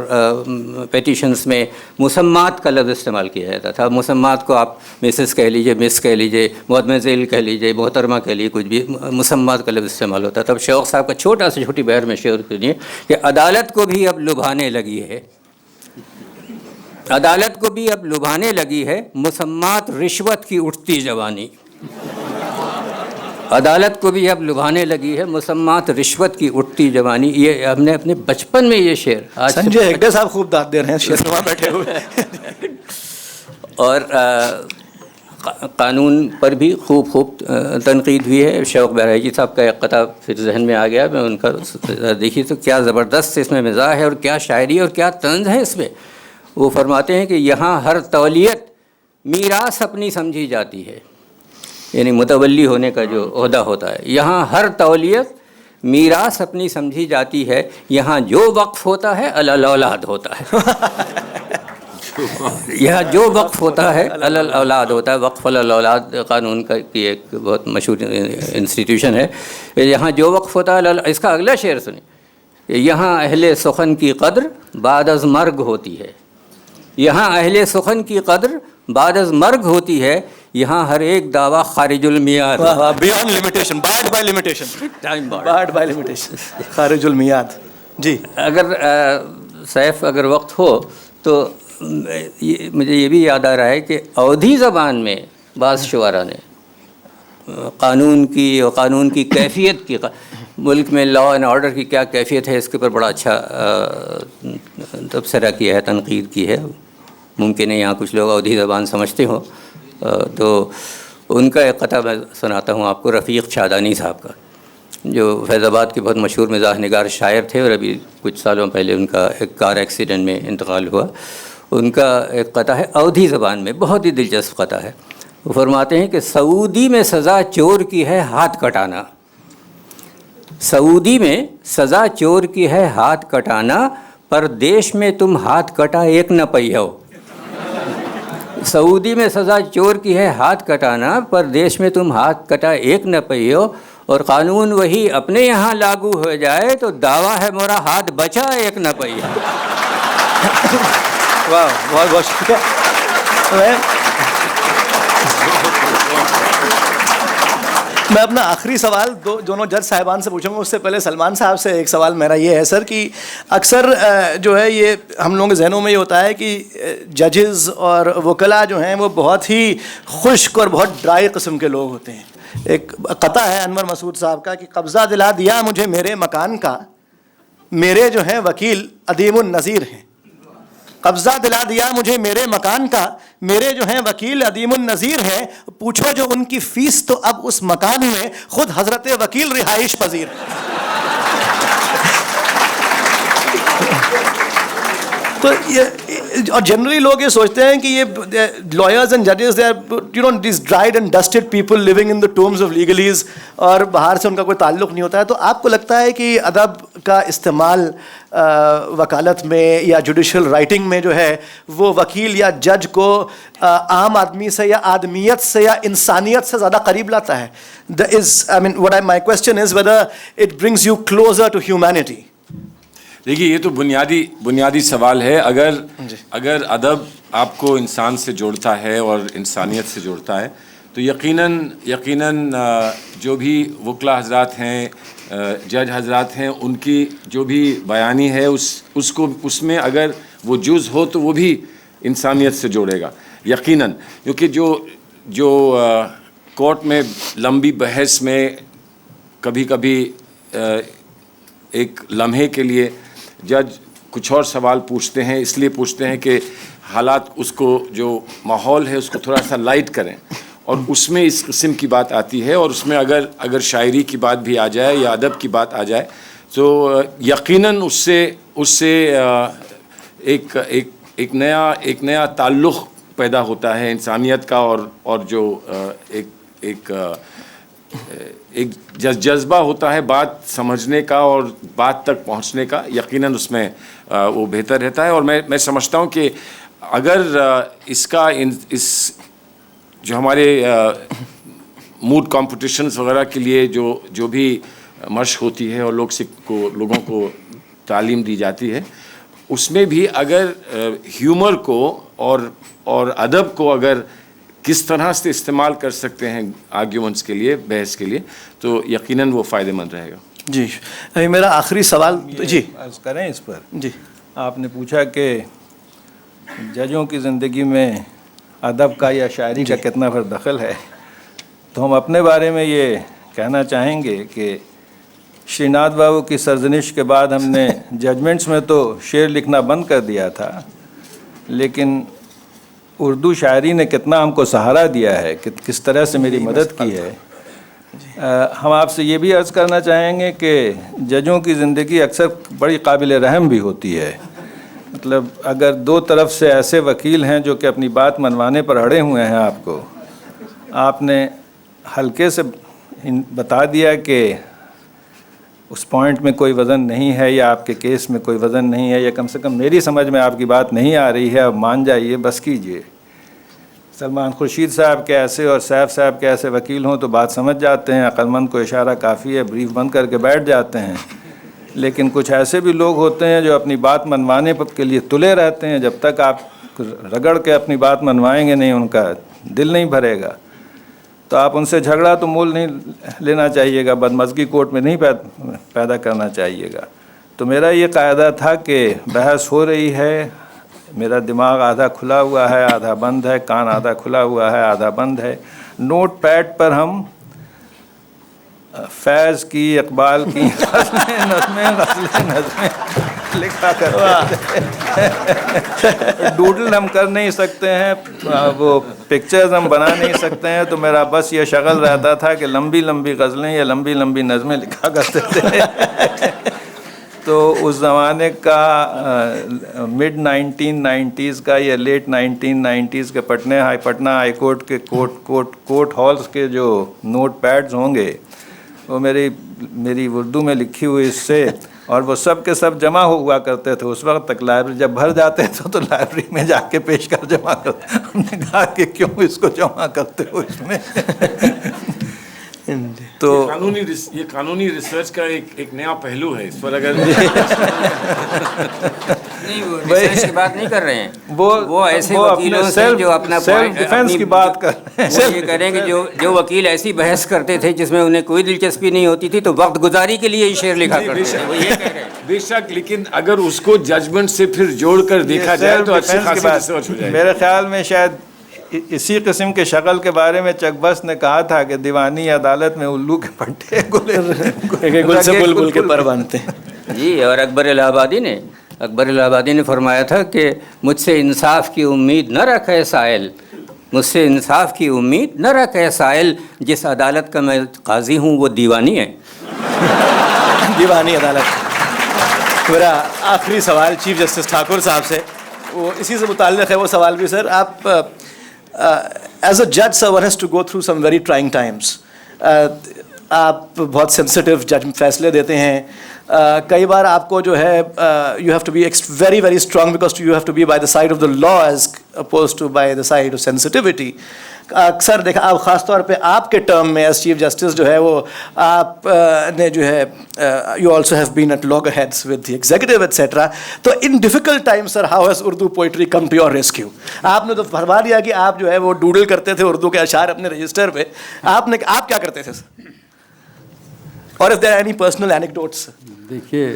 پیٹیشنس میں مسمات کا لفظ استعمال کیا جاتا تھا۔ مسمات کو آپ مسز کہہ لیجئے، مس کہہ لیجئے، مدمزل کہہ لیجئے، محترمہ کہہ لیجئے، کچھ بھی مسمات کا لفظ استعمال ہوتا تھا۔ اب شوق صاحب کا چھوٹا سے چھوٹی بہر میں شعر سنیے کہ عدالت کو بھی اب لبھانے لگی ہے، عدالت کو بھی اب لبھانے لگی ہے مسمات رشوت کی اٹھتی جوانی۔ عدالت کو بھی اب لبھانے لگی ہے مسمات رشوت کی اٹھتی جوانی۔ یہ ہم نے اپنے بچپن میں یہ شعر، آج سنجے ہیگڈے صاحب خوب داد دے رہے ہیں شعر میں بیٹھے ہوئے۔ اور قانون پر بھی خوب تنقید ہوئی ہے۔ شوق بہرائچی صاحب کا ایک قطعہ پھر ذہن میں آ گیا، میں ان کا دیکھیے تو کیا زبردست اس میں مزاح ہے اور کیا شاعری اور کیا طنز ہے اس میں۔ وہ فرماتے ہیں کہ یہاں ہر تولیت میراث اپنی سمجھی جاتی ہے، یعنی متولی ہونے کا جو عہدہ ہوتا ہے، یہاں ہر تولیت میراث اپنی سمجھی جاتی ہے، یہاں جو وقف ہوتا ہے الاولاد ہوتا ہے۔ یہاں جو وقف ہوتا ہے الاولاد ہوتا ہے۔ وقف الاولاد قانون کی ایک بہت مشہور انسٹیٹیوشن ہے۔ یہاں جو وقف ہوتا ہے، اس کا اگلا شعر سنیں، یہاں اہل سخن کی قدر بعد از مرگ ہوتی ہے، یہاں اہل سخن کی قدر بعد از مرگ ہوتی ہے، یہاں ہر ایک دعویٰ خارج المیعاد، beyond limitation, barred by limitation, time barred, barred by limitation, خارج المیعاد۔ جی اگر سیف اگر وقت ہو تو مجھے یہ بھی یاد آ رہا ہے کہ اودھی زبان میں بعض شعراء نے قانون کی کیفیت کی، ملک میں لا اینڈ آرڈر کی کیا کیفیت ہے، اس کے اوپر بڑا اچھا تبصرہ کیا ہے، تنقید کی ہے۔ ممکن ہے یہاں کچھ لوگ اودھی زبان سمجھتے ہوں، تو ان کا ایک قطعہ میں سناتا ہوں آپ کو، رفیق شادانی صاحب کا، جو فیض آباد کے بہت مشہور مزاح نگار شاعر تھے، اور ابھی کچھ سالوں پہلے ان کا ایک کار ایکسیڈنٹ میں انتقال ہوا۔ ان کا ایک قطعہ ہے اودھی زبان میں، بہت ہی دلچسپ قطعہ ہے۔ وہ فرماتے ہیں کہ سعودی میں سزا چور کی ہے ہاتھ کٹانا، سعودی میں سزا چور کی ہے ہاتھ کٹانا، پر دیش میں تم ہاتھ کٹا ایک نہ پئیو۔ سعودی میں سزا چور کی ہے ہاتھ کٹانا، پر دیش میں تم ہاتھ کٹا ایک نہ پئیو، اور قانون وہی اپنے یہاں لاگو ہو جائے تو دعویٰ ہے مورا ہاتھ بچا ایک نہ پئیو۔ واہ، بہت بہت شکریہ۔ میں اپنا آخری سوال دونوں جج صاحبان سے پوچھوں گا، اس سے پہلے سلمان صاحب سے ایک سوال میرا یہ ہے سر کہ اکثر جو ہے یہ ہم لوگوں کے ذہنوں میں یہ ہوتا ہے کہ ججز اور وکلاء جو ہیں وہ بہت ہی خشک اور بہت ڈرائی قسم کے لوگ ہوتے ہیں۔ ایک قطعہ ہے انور مسعود صاحب کا کہ قبضہ دلا دیا مجھے میرے مکان کا، میرے جو ہیں وکیل عدیم النظیر ہیں۔ قبضہ دلا دیا مجھے میرے مکان کا، میرے جو ہیں وکیل عدیم النظیر ہیں، پوچھو جو ان کی فیس تو اب اس مکان میں خود حضرت وکیل رہائش پذیر۔ تو یہ اور جنرلی لوگ یہ سوچتے ہیں کہ یہ لائرز اینڈ ججز، they are you know these dried and dusted people living in the tombs of legalese, اور باہر سے ان کا کوئی تعلق نہیں ہوتا ہے۔ تو آپ کو لگتا ہے کہ ادب کا استعمال وکالت میں یا جوڈیشل رائٹنگ میں جو ہے وہ وکیل یا جج کو عام آدمی سے یا آدمیت سے یا انسانیت سے زیادہ قریب لاتا ہے؟ My question is whether it brings you closer to humanity. دیکھیے یہ تو بنیادی سوال ہے۔ اگر ادب آپ کو انسان سے جوڑتا ہے اور انسانیت سے جوڑتا ہے تو یقیناً جو بھی وکلا حضرات ہیں، جج حضرات ہیں، ان کی جو بھی بیانی ہے اس میں اگر وہ جز ہو تو وہ بھی انسانیت سے جوڑے گا یقیناً، کیونکہ جو کورٹ میں لمبی بحث میں کبھی ایک لمحے کے لیے جج کچھ اور سوال پوچھتے ہیں، اس لیے پوچھتے ہیں کہ حالات، اس کو جو ماحول ہے اس کو تھوڑا سا لائٹ کریں، اور اس میں اس قسم کی بات آتی ہے، اور اس میں اگر شاعری کی بات بھی آ جائے یا ادب کی بات آ جائے تو یقیناً اس سے ایک نیا تعلق پیدا ہوتا ہے انسانیت کا, اور جو ایک جذبہ ہوتا ہے بات سمجھنے کا اور بات تک پہنچنے کا, یقیناً اس میں وہ بہتر رہتا ہے. اور میں سمجھتا ہوں کہ اگر اس جو ہمارے موڈ کمپٹیشنز وغیرہ کے لیے جو بھی مشق ہوتی ہے اور لوگوں کو تعلیم دی جاتی ہے, اس میں بھی اگر ہیومر کو اور ادب کو اگر کس طرح سے استعمال کر سکتے ہیں آرگیومنٹس کے لیے, بحث کے لیے, تو یقیناً وہ فائدہ مند رہے گا. جی میرا آخری سوال جی عرض کریں اس پر. جی آپ نے پوچھا کہ ججوں کی زندگی میں ادب کا یا شاعری کا کتنا بڑا دخل ہے, تو ہم اپنے بارے میں یہ کہنا چاہیں گے کہ شری ناتھ بابو کی سرزنش کے بعد ہم نے ججمنٹس میں تو شعر لکھنا بند کر دیا تھا, لیکن اردو شاعری نے کتنا ہم کو سہارا دیا ہے, کس طرح سے میری مدد کی ہے. ہم آپ سے یہ بھی عرض کرنا چاہیں گے کہ ججوں کی زندگی اکثر بڑی قابل رحم بھی ہوتی ہے. مطلب اگر دو طرف سے ایسے وکیل ہیں جو کہ اپنی بات منوانے پر اڑے ہوئے ہیں, آپ نے ہلکے سے بتا دیا کہ اس پوائنٹ میں کوئی وزن نہیں ہے یا آپ کے کیس میں کوئی وزن نہیں ہے, یا کم سے کم میری سمجھ میں آپ کی بات نہیں آ رہی ہے, اب مان جائیے, بس کیجئے. سلمان خورشید صاحب کے ایسے اور سیف صاحب کے ایسے وکیل ہوں تو بات سمجھ جاتے ہیں, عقل مند کو اشارہ کافی ہے, بریف بند کر کے بیٹھ جاتے ہیں. لیکن کچھ ایسے بھی لوگ ہوتے ہیں جو اپنی بات منوانے کے لیے تلے رہتے ہیں, جب تک آپ رگڑ کے اپنی بات منوائیں گے نہیں ان کا دل نہیں بھرے گا. تو آپ ان سے جھگڑا تو مول نہیں لینا چاہیے گا, بدمزگی کورٹ میں نہیں پیدا کرنا چاہیے گا. تو میرا یہ قاعدہ تھا کہ بحث ہو رہی ہے, میرا دماغ آدھا کھلا ہوا ہے آدھا بند ہے, کان آدھا کھلا ہوا ہے آدھا بند ہے. نوٹ پیڈ پر ہم فیض کی, اقبال کی نظمیں لکھا کرتے ہیں. ڈوڈل ہم کر نہیں سکتے ہیں, وہ پکچرز ہم بنا نہیں سکتے ہیں, تو میرا بس یہ شغل رہتا تھا کہ لمبی لمبی غزلیں یا لمبی لمبی نظمیں لکھا کرتے تھے. تو اس زمانے کا مڈ 1990s کا یا لیٹ 1990s کے پٹنہ ہائی کورٹ کے کورٹ ہالز کے جو نوٹ پیڈز ہوں گے, وہ میری اردو میں لکھی ہوئی اس سے, اور وہ سب کے سب جمع ہوا کرتے تھے اس وقت تک. لائبریری جب بھر جاتے تھے تو لائبریری میں جا کے پیش کر جمع کرتے. ہم نے کہا کہ کیوں اس کو جمع کرتے ہو اس میں. تو یہ قانونی ریسرچ کا ایک نیا پہلو ہے اس پر. اگر ریسرچ کی بات نہیں کر رہے ہیں, وہ ایسے وکیلوں سے جو اپنا سیلف ڈیفینس کی بات کر رہے ہیں. یہ کریں کہ جو وکیل ایسی بحث کرتے تھے جس میں انہیں کوئی دلچسپی نہیں ہوتی تھی, تو وقت گزاری کے لیے یہ شعر لکھا کرتے تھے, وہ یہ کہہ رہے ہیں. بے شک, لیکن اگر اس کو ججمنٹ سے پھر جوڑ کر دیکھا جائے تو اچھی خاصی ریسرچ ہو جائے. میرے خیال میں شاید اسی قسم کے شکل کے بارے میں چکبس نے کہا تھا کہ دیوانی عدالت میں الو کے پٹے گل سے بلبل کے پر بنتے ہیں. جی, اور اکبر الہ آبادی نے فرمایا تھا کہ مجھ سے انصاف کی امید نہ رکھے سائل, مجھ سے انصاف کی امید نہ رکھے سائل, جس عدالت کا میں قاضی ہوں وہ دیوانی ہے. دیوانی عدالت. میرا آخری سوال چیف جسٹس ٹھاکر صاحب سے, وہ اسی سے متعلق ہے. وہ سوال بھی سر, آپ ایز اے جج sir one has to go through some very trying times. آپ بہت سینسٹیو جج فیصلے دیتے ہیں. کئی بار آپ کو جو ہے you have to be very very strong because you have to be by the side of the law as oppose to by the side of sensitivity. اکثر دیکھا آپ خاص طور پہ آپ کے ٹرم میں ایز چیف جسٹس جو ہے وہ آپ نے جو ہے you also have been at loggerheads with the executive etcetera. تو in difficult time sir how has Urdu poetry come to your rescue. آپ نے تو فرما دیا کہ آپ جو ہے وہ ڈوڈل کرتے تھے اردو کے اشعار اپنے رجسٹر پہ. آپ کیا کرتے تھے سر, اور if there are any personal anecdotes? دیکھیے,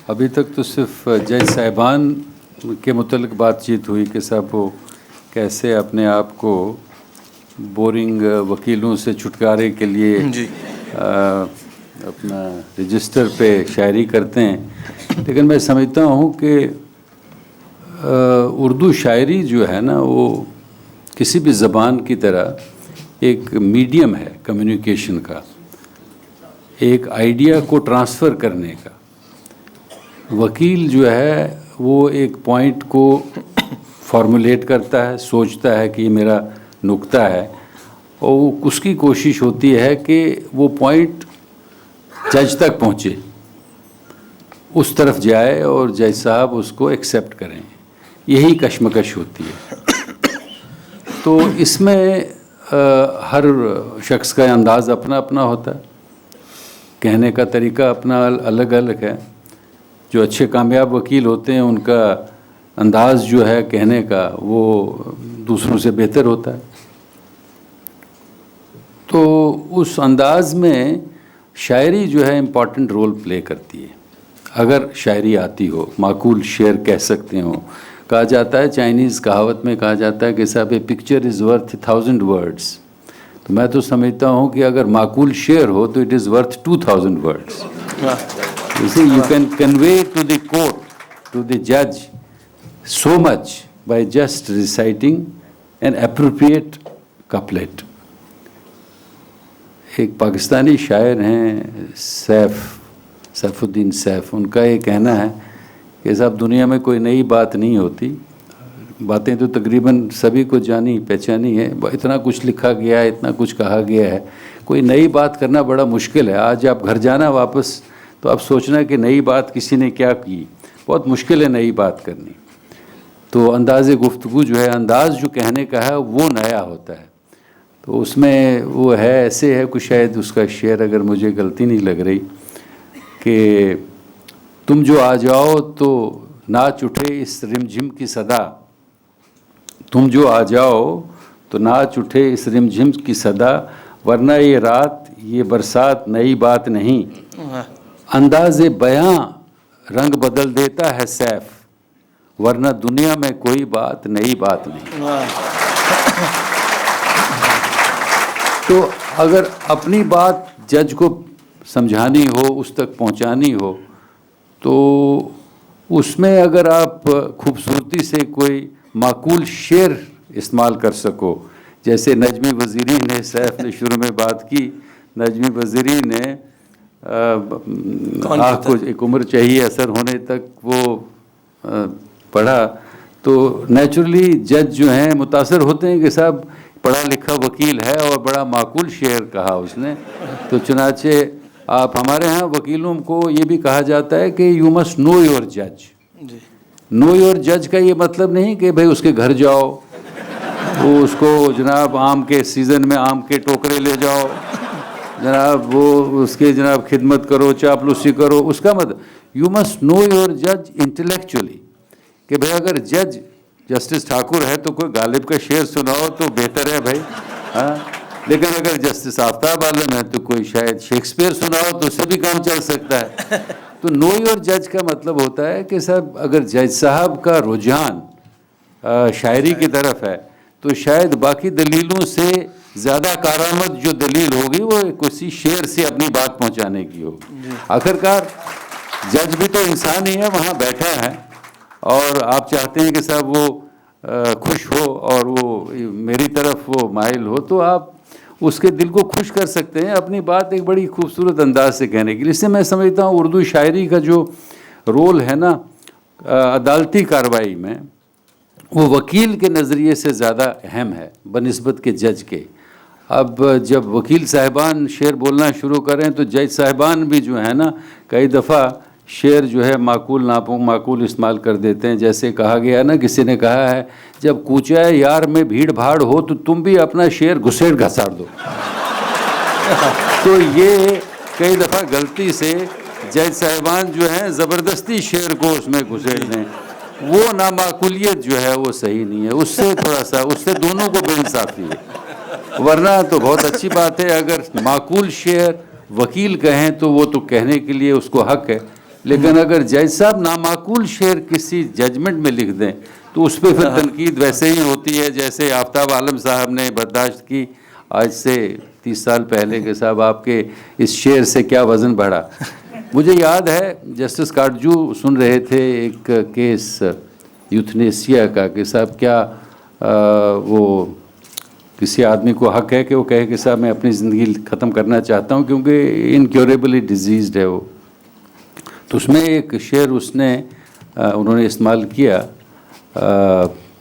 ابھی تک تو صرف جج صاحبان کے متعلق بات چیت ہوئی کہ صاحب وہ کیسے اپنے آپ کو بورنگ وکیلوں سے چھٹکارے کے لیے اپنا رجسٹر پہ شاعری کرتے ہیں. لیکن میں سمجھتا ہوں کہ اردو شاعری جو ہے نا, وہ کسی بھی زبان کی طرح ایک میڈیم ہے کمیونیکیشن کا, ایک آئیڈیا کو ٹرانسفر کرنے کا. وکیل جو ہے وہ ایک پوائنٹ کو فارمولیٹ کرتا ہے, سوچتا ہے کہ یہ میرا نکتہ ہے, اور اس کی کوشش ہوتی ہے کہ وہ پوائنٹ جج تک پہنچے, اس طرف جائے اور جج صاحب اس کو ایکسیپٹ کریں. یہی کشمکش ہوتی ہے. تو اس میں ہر شخص کا انداز اپنا اپنا ہوتا ہے, کہنے کا طریقہ اپنا الگ الگ ہے. جو اچھے کامیاب وکیل ہوتے ہیں ان کا انداز جو ہے کہنے کا وہ دوسروں سے بہتر ہوتا ہے. تو اس انداز میں شاعری جو ہے امپورٹنٹ رول پلے کرتی ہے. اگر شاعری آتی ہو, معقول شعر کہہ سکتے ہوں. کہا جاتا ہے, چائنیز کہاوت میں کہا جاتا ہے کہ صاحب a picture is worth 1000 words. تو میں تو سمجھتا ہوں کہ اگر معقول شعر ہو تو it is worth 2000 words. You can convey to the court, to the judge, so much by just reciting an appropriate couplet. ایک پاکستانی شاعر ہیں سیف الدین سیف, ان کا یہ کہنا ہے کہ صاحب دنیا میں کوئی نئی بات نہیں ہوتی, باتیں تو تقریباً سبھی کو جانی پہچانی ہے, اتنا کچھ لکھا گیا ہے, اتنا کچھ کہا گیا ہے, کوئی نئی بات کرنا بڑا مشکل ہے. آج آپ گھر جانا واپس تو آپ سوچنا کہ نئی بات کسی نے کیا کی, بہت مشکل ہے نئی بات کرنی. تو انداز گفتگو جو ہے, انداز جو کہنے کا ہے وہ نیا ہوتا ہے. تو اس میں وہ ہے, ایسے ہے کچھ, شاید اس کا شعر اگر مجھے غلطی نہیں لگ رہی, کہ تم جو آ جاؤ تو ناچ اٹھے اس رمجھم کی صدا. تم جو آ جاؤ تو ناچ اٹھے اس رمجھم کی صدا, ورنہ یہ رات یہ برسات نئی بات نہیں. انداز بیاں رنگ بدل دیتا ہے سیف, ورنہ دنیا میں کوئی بات نئی بات نہیں. تو اگر اپنی بات جج کو سمجھانی ہو, اس تک پہنچانی ہو, تو اس میں اگر آپ خوبصورتی سے کوئی معقول شعر استعمال کر سکو, جیسے نجمی وزیری نے, سیف نے شروع میں بات کی, نجمی وزیری نے آنکھ کو ایک عمر چاہیے اثر ہونے تک وہ پڑھا, تو نیچرلی جج جو ہیں متاثر ہوتے ہیں کہ صاحب پڑھا لکھا وکیل ہے اور بڑا معقول شعر کہا اس نے. تو چنانچہ آپ ہمارے ہاں وکیلوں کو یہ بھی کہا جاتا ہے کہ یو مسٹ نو یور جج. نو یور جج کا یہ مطلب نہیں کہ بھائی اس کے گھر جاؤ, وہ اس کو جناب آم کے سیزن میں آم کے ٹوکرے لے جاؤ, جناب وہ اس کے جناب خدمت کرو, چاپلوسی کرو. اس کا مطلب یو مسٹ نو یور جج انٹلیکچولی, کہ بھائی اگر جج جسٹس ٹھاکر ہے تو کوئی غالب کا شعر سناؤ تو بہتر ہے بھائی, ہاں. لیکن اگر جسٹس آفتاب عالم ہے تو کوئی شاید شیکسپیئر سناؤ تو اس سے بھی کام چل سکتا ہے. تو نو یور جج کا مطلب ہوتا ہے کہ صاحب اگر جج صاحب کا رجحان شاعری کی طرف ہے تو شاید باقی دلیلوں سے زیادہ کارآمد جو دلیل ہوگی وہ کسی شعر سے اپنی بات پہنچانے کی ہوگی. آخرکار جج بھی تو انسان ہی ہے, وہاں بیٹھا ہے, اور آپ چاہتے ہیں کہ صاحب وہ خوش ہو اور وہ میری طرف وہ مائل ہو, تو آپ اس کے دل کو خوش کر سکتے ہیں اپنی بات ایک بڑی خوبصورت انداز سے کہنے کے لیے. اس سے میں سمجھتا ہوں اردو شاعری کا جو رول ہے نا عدالتی کارروائی میں, وہ وکیل کے نظریے سے زیادہ اہم ہے بنسبت کے جج کے. اب جب وکیل صاحبان شعر بولنا شروع کریں تو جج صاحبان بھی جو ہے نا کئی دفعہ شعر جو ہے معقول معقول استعمال کر دیتے ہیں. جیسے کہا گیا نا, کسی نے کہا ہے جب کوچہ یار میں بھیڑ بھاڑ ہو تو تم بھی اپنا شعر گھسیٹ گھساڑ دو. تو یہ کئی دفعہ غلطی سے جج صاحبان جو ہیں زبردستی شعر کو اس میں گھسیٹ دیں, وہ نامعقولیت جو ہے وہ صحیح نہیں ہے. اس سے تھوڑا سا, اس سے دونوں کو بے انصافی ہے. ورنہ تو بہت اچھی بات ہے, اگر معقول شعر وکیل کہیں تو وہ تو کہنے کے لیے اس کو حق ہے, لیکن اگر جج صاحب نامعقول شعر کسی ججمنٹ میں لکھ دیں تو اس پہ پھر تنقید ویسے ہی ہوتی ہے جیسے آفتاب عالم صاحب نے برداشت کی آج سے 30 سال پہلے کہ صاحب آپ کے اس شعر سے کیا وزن بڑھا. مجھے یاد ہے جسٹس کاٹجو سن رہے تھے ایک کیس یوتھنیسیا کا, کہ صاحب کیا وہ کسی آدمی کو حق ہے کہ وہ کہے کہ صاحب میں اپنی زندگی ختم کرنا چاہتا ہوں کیونکہ انکیوریبلی ڈیزیزڈ ہے وہ. تو اس میں ایک شعر انہوں نے استعمال کیا